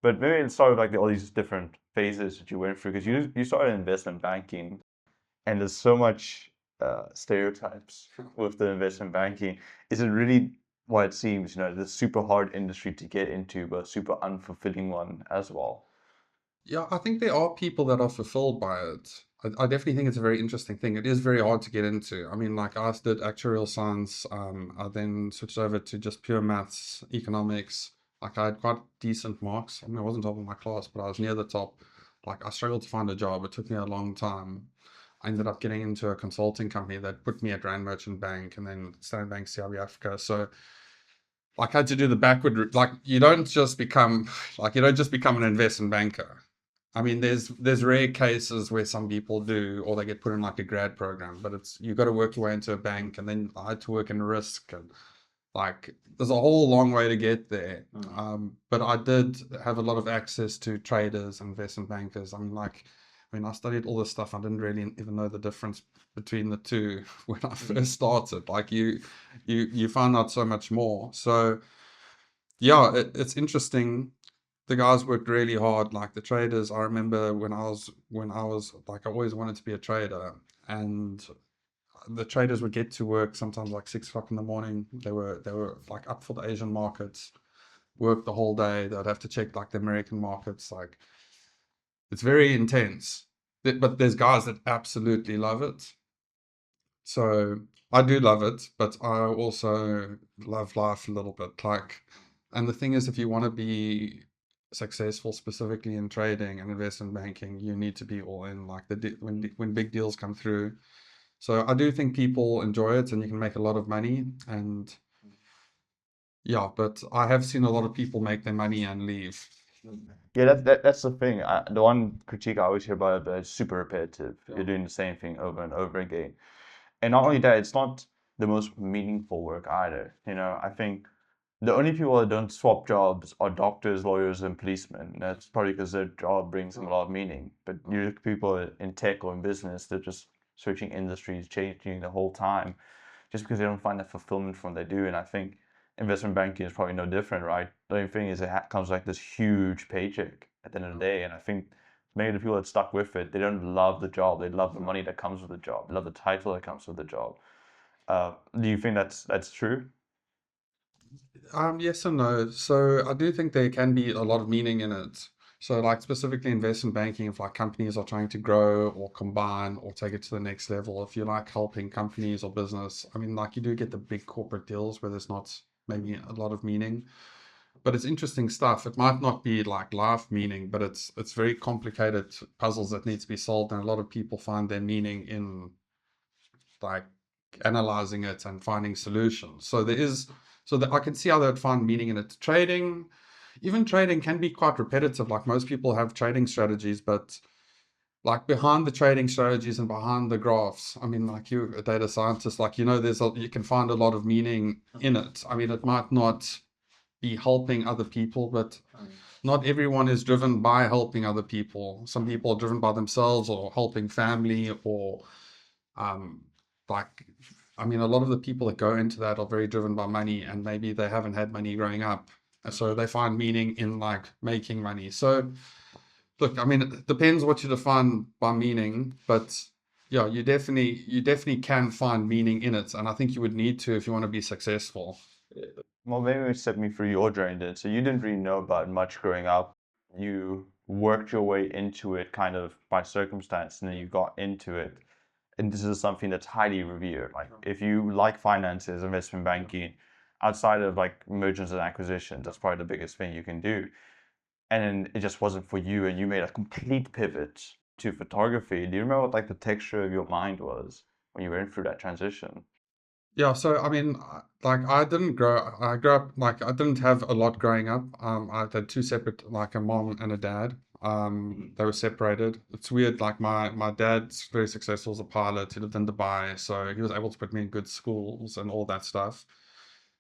But maybe let's start with like all these different phases that you went through because you started in investment banking, and there's so much stereotypes with the investment banking. Is it really what it seems? You know, the super hard industry to get into, but super unfulfilling one as well. Yeah, I think there are people that are fulfilled by it. I definitely think it's a very interesting thing. It is very hard to get into. I mean, like I did actuarial science. I then switched over to just pure maths, economics. Like I had quite decent marks. I mean, I wasn't top of my class, but I was near the top. Like I struggled to find a job. It took me a long time. I ended up getting into a consulting company that put me at Rand Merchant Bank and then Standard Bank CIB Africa. So like I had to do the backward like you don't just become an investment banker. I mean, there's rare cases where some people do, or they get put in like a grad program, but it's you got to work your way into a bank, and then I had to work in risk, and like there's a whole long way to get there. But I did have a lot of access to traders, investment bankers. I mean, I studied all this stuff. I didn't really even know the difference between the two when I first started. Like you find out so much more. So yeah, it's interesting. The guys worked really hard. Like the traders, I remember when I was like I always wanted to be a trader, and the traders would get to work sometimes like 6 o'clock in the morning. They were like up for the Asian markets, work the whole day. They'd have to check like the American markets. Like it's very intense. But there's guys that absolutely love it. So I do love it, but I also love life a little bit. Like, and the thing is, if you want to be successful, specifically in trading and investment banking, you need to be all in. Like when big deals come through. So I do think people enjoy it, and you can make a lot of money. And yeah, but I have seen a lot of people make their money and leave. Yeah, that's the thing. The one critique I always hear about it, but it's super repetitive. You're doing the same thing over and over again. And not only that, it's not the most meaningful work either. You know, I think the only people that don't swap jobs are doctors, lawyers, and policemen. That's probably because their job brings them a lot of meaning. But you look at people in tech or in business, they're just switching industries, changing the whole time, just because they don't find that fulfillment from what they do. And I think investment banking is probably no different, right? The only thing is it comes like this huge paycheck at the end of the day. And I think many of the people that stuck with it, they don't love the job. They love the money that comes with the job. They love the title that comes with the job. Do you think that's true? Yes and no. So I do think there can be a lot of meaning in it. So like specifically investment banking, if like companies are trying to grow or combine or take it to the next level, if you like helping companies or business, I mean like you do get the big corporate deals where there's not maybe a lot of meaning, but it's interesting stuff. It might not be like life meaning, but it's very complicated puzzles that need to be solved, and a lot of people find their meaning in like analyzing it and finding solutions. So that I can see how they'd find meaning in it. Trading, even trading can be quite repetitive. Like most people have trading strategies, but like behind the trading strategies and behind the graphs, I mean, like you're a data scientist, like you can find a lot of meaning in it. I mean, it might not be helping other people, but not everyone is driven by helping other people. Some people are driven by themselves or helping family or um, like, I mean, a lot of the people that go into that are very driven by money, and maybe they haven't had money growing up. And so they find meaning in like making money. So, look, I mean, it depends what you define by meaning, but yeah, you definitely can find meaning in it. And I think you would need to if you want to be successful. Well, maybe step me through your journey then. So you didn't really know about much growing up. You worked your way into it kind of by circumstance, and then you got into it. And this is something that's highly revered. Like if you like finances, investment banking, outside of like mergers and acquisitions, that's probably the biggest thing you can do. And then it just wasn't for you, and you made a complete pivot to photography. Do you remember what like the texture of your mind was when you went through that transition? Yeah, so I mean, like I grew up like I didn't have a lot growing up. I had two separate, like a mom and a dad. They were separated. It's weird, like my dad's very successful as a pilot. He lived in Dubai, so he was able to put me in good schools and all that stuff.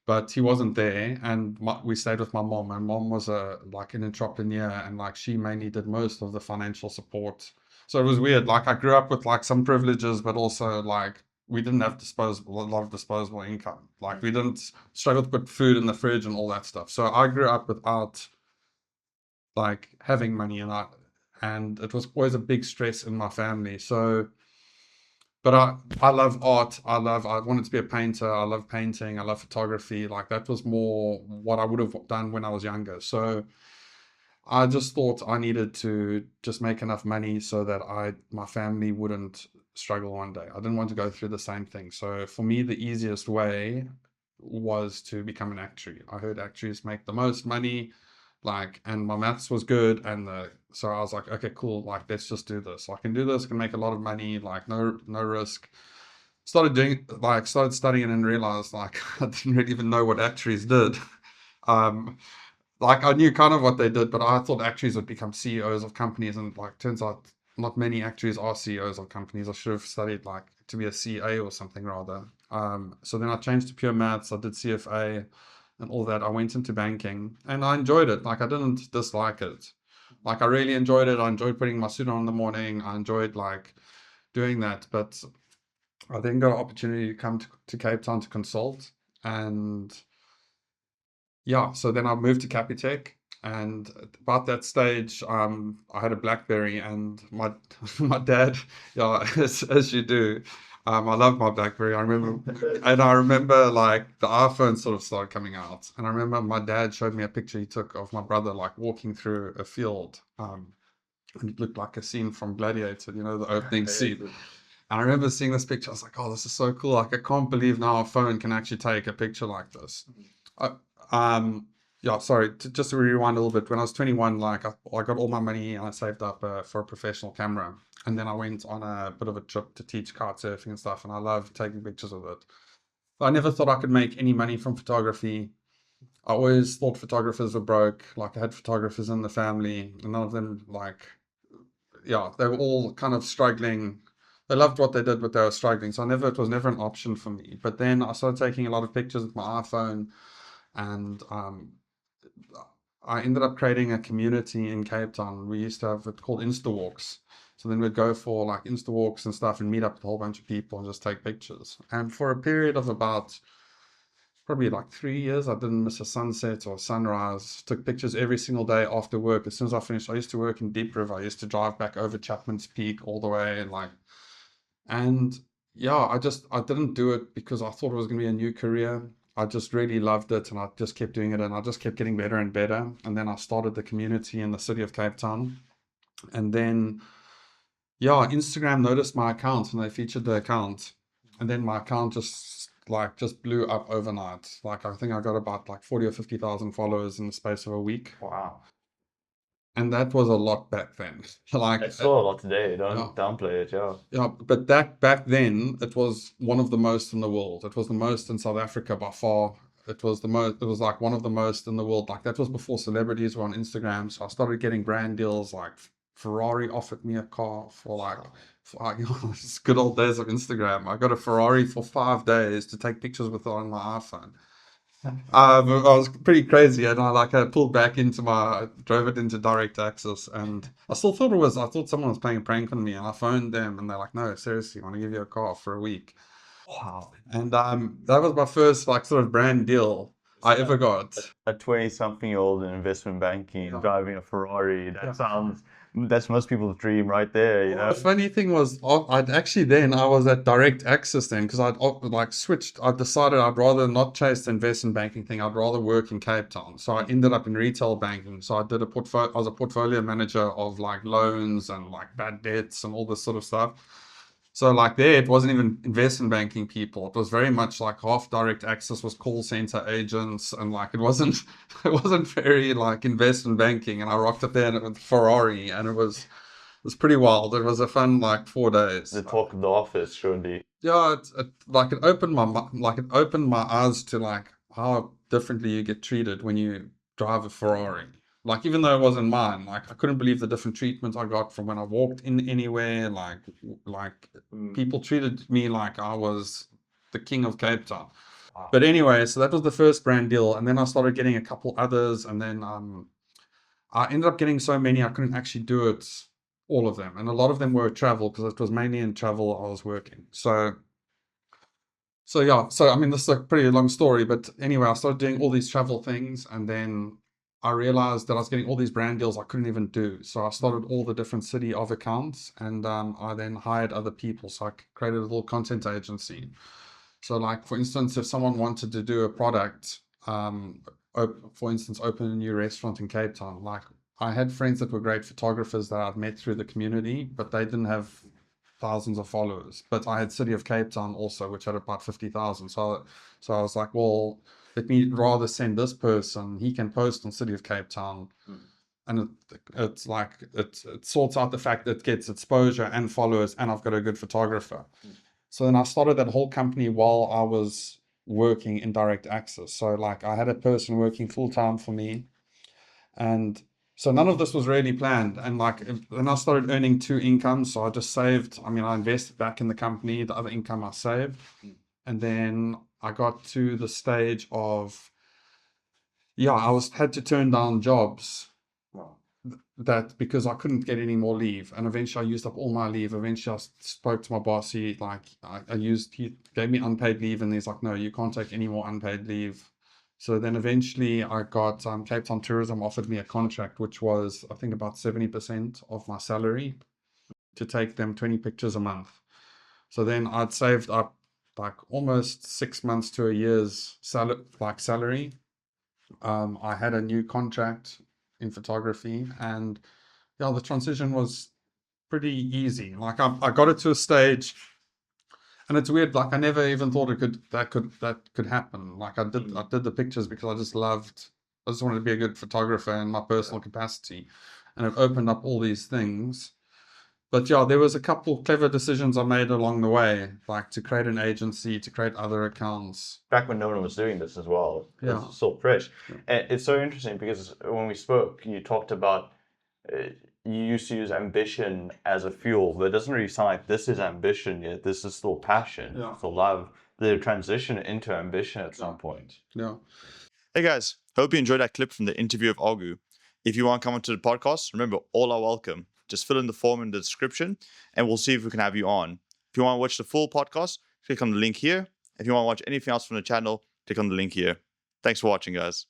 But he wasn't there, and we stayed with my mom. My mom was a like an entrepreneur, and like she mainly did most of the financial support. So it was weird. Like I grew up with like some privileges, but also like we didn't have a lot of disposable income. Like we didn't struggle to put food in the fridge and all that stuff. So I grew up without like having money, and it was always a big stress in my family. So, but I love art. I wanted to be a painter. I love painting. I love photography. Like that was more what I would have done when I was younger. So I just thought I needed to just make enough money so that my family wouldn't struggle one day. I didn't want to go through the same thing. So for me, the easiest way was to become an actuary. I heard actuaries make the most money, like, and my maths was good, and so I was like, okay, cool, like let's just do this. I can do this, can make a lot of money, like no risk. Started studying and realized like I didn't really even know what actuaries did. Um, like I knew kind of what they did, but I thought actuaries would become CEOs of companies, and like turns out not many actuaries are CEOs of companies. I should have studied like to be a CA or something rather. So then I changed to pure maths. I did CFA and all that. I went into banking and I enjoyed it. Like I didn't dislike it. Like I really enjoyed it. I enjoyed putting my suit on in the morning. I enjoyed like doing that. But I then got an opportunity to come to Cape Town to consult, and yeah, so then I moved to Capitec, and about that stage, I had a BlackBerry, and my my dad, yeah, as you do, I love my BlackBerry. I remember like the iPhone sort of started coming out, and I remember my dad showed me a picture he took of my brother like walking through a field, and it looked like a scene from Gladiator, the opening scene. And I remember seeing this picture. I was like, "Oh, this is so cool! Like, I can't believe now a phone can actually take a picture like this." I, yeah, sorry, just to rewind a little bit. When I was 21, like I got all my money and I saved up for a professional camera, and then I went on a bit of a trip to teach kite surfing and stuff, and I love taking pictures of it. I never thought I could make any money from photography. I always thought photographers were broke. Like I had photographers in the family, and none of them like, yeah, they were all kind of struggling. They loved what they did, but they were struggling. So it was never an option for me. But then I started taking a lot of pictures with my iPhone, and I ended up creating a community in Cape Town. We used to have it called Insta Walks. So then we'd go for like Insta Walks and stuff and meet up with a whole bunch of people and just take pictures. And for a period of about probably like 3 years, I didn't miss a sunset or a sunrise. Took pictures every single day after work. As soon as I finished, I used to work in Deep River. I used to drive back over Chapman's Peak all the way, and yeah, I didn't do it because I thought it was going to be a new career. I just really loved it, and I just kept doing it, and I just kept getting better and better. And then I started the community in the city of Cape Town, and then yeah, Instagram noticed my account and they featured the account, and then my account just blew up overnight. Like I think I got about like 40 or 50,000 followers in the space of a week, Wow. and that was a lot back then. Like It's still a lot today. yeah. Don't downplay it, yeah. Yeah, but that back then it was one of the most in the world. It was the most in South Africa by far. It was the most. It was like one of the most in the world. Like that was before celebrities were on Instagram. So I started getting brand deals. Like Ferrari offered me a car it's good old days of Instagram. I got a Ferrari for 5 days to take pictures with it on my iPhone. I was pretty crazy, and I pulled back drove it into direct access, and I thought someone was playing a prank on me, and I phoned them, and they're like, no, seriously, I want to give you a car for a week. Wow. And that was my first like sort of brand deal I ever got. A 20-something-year-old in investment banking Yeah. driving a Ferrari. Yeah. That's most people's dream right there, The funny thing was, I was at direct access then because like switched. I decided I'd rather not chase the investment banking thing. I'd rather work in Cape Town. So I ended up in retail banking. So I did I was a portfolio manager of like loans and like bad debts and all this sort of stuff. So like there, it wasn't even investment banking people. It was very much like half direct access was call center agents, and like it wasn't it wasn't very like investment banking. And I rocked up there with Ferrari, and it was pretty wild. It was a fun like 4 days. The talk of the office, surely. Yeah, it opened like it opened my eyes to like how differently you get treated when you drive a Ferrari. Like even though it wasn't mine, like I couldn't believe the different treatment I got from when I walked in anywhere. Like people treated me like I was the king of Cape Town. Wow. But anyway, so that was the first brand deal, and then I started getting a couple others, and then I ended up getting so many I couldn't actually do it all of them, and a lot of them were travel because it was mainly in travel I was working. So yeah, so I mean this is a pretty long story, but anyway, I started doing all these travel things, and then I realized that I was getting all these brand deals I couldn't even do. So I started all the different city of accounts, and I then hired other people. So I created a little content agency. So, like, for instance, if someone wanted to do a product, for instance, open a new restaurant in Cape Town, like, I had friends that were great photographers that I'd met through the community, but they didn't have thousands of followers. But I had City of Cape Town also, which had about 50,000. So I was like, well, let me rather send this person. He can post on City of Cape Town, and it's like it sorts out the fact that it gets exposure and followers, and I've got a good photographer. So then I started that whole company while I was working in direct access. So, like, I had a person working full time for me, and so none of this was really planned. And like, then I started earning two incomes. So I just saved. I mean, I invested back in the company. The other income I saved, and then I got to the stage of, yeah, had to turn down jobs that because I couldn't get any more leave, and eventually I used up all my leave. Eventually I spoke to my boss. He gave me unpaid leave, and he's like, no, you can't take any more unpaid leave. So then eventually I got Cape Town Tourism offered me a contract, which was I think about 70% of my salary, to take them 20 pictures a month. So then I'd saved up like almost 6 months to a year's salary. I had a new contract in photography, and yeah, the transition was pretty easy. Like, I got it to a stage, and it's weird. Like, I never even thought that could happen. Like, I did the pictures because I just wanted to be a good photographer in my personal capacity, and it opened up all these things. But yeah, there was a couple clever decisions I made along the way, like to create an agency, to create other accounts. Back when no one was doing this as well. It Yeah. was still fresh. And it's so interesting because when we spoke, you talked about you used to use ambition as a fuel, but it doesn't really sound like this is ambition yet. This is still passion, still love. The transition into ambition at some point. Yeah. Hey guys, hope you enjoyed that clip from the interview of Agu. If you want to come onto the podcast, remember, all are welcome. Just fill in the form in the description and we'll see if we can have you on. If you want to watch the full podcast, click on the link here. If you want to watch anything else from the channel, click on the link here. Thanks for watching, guys.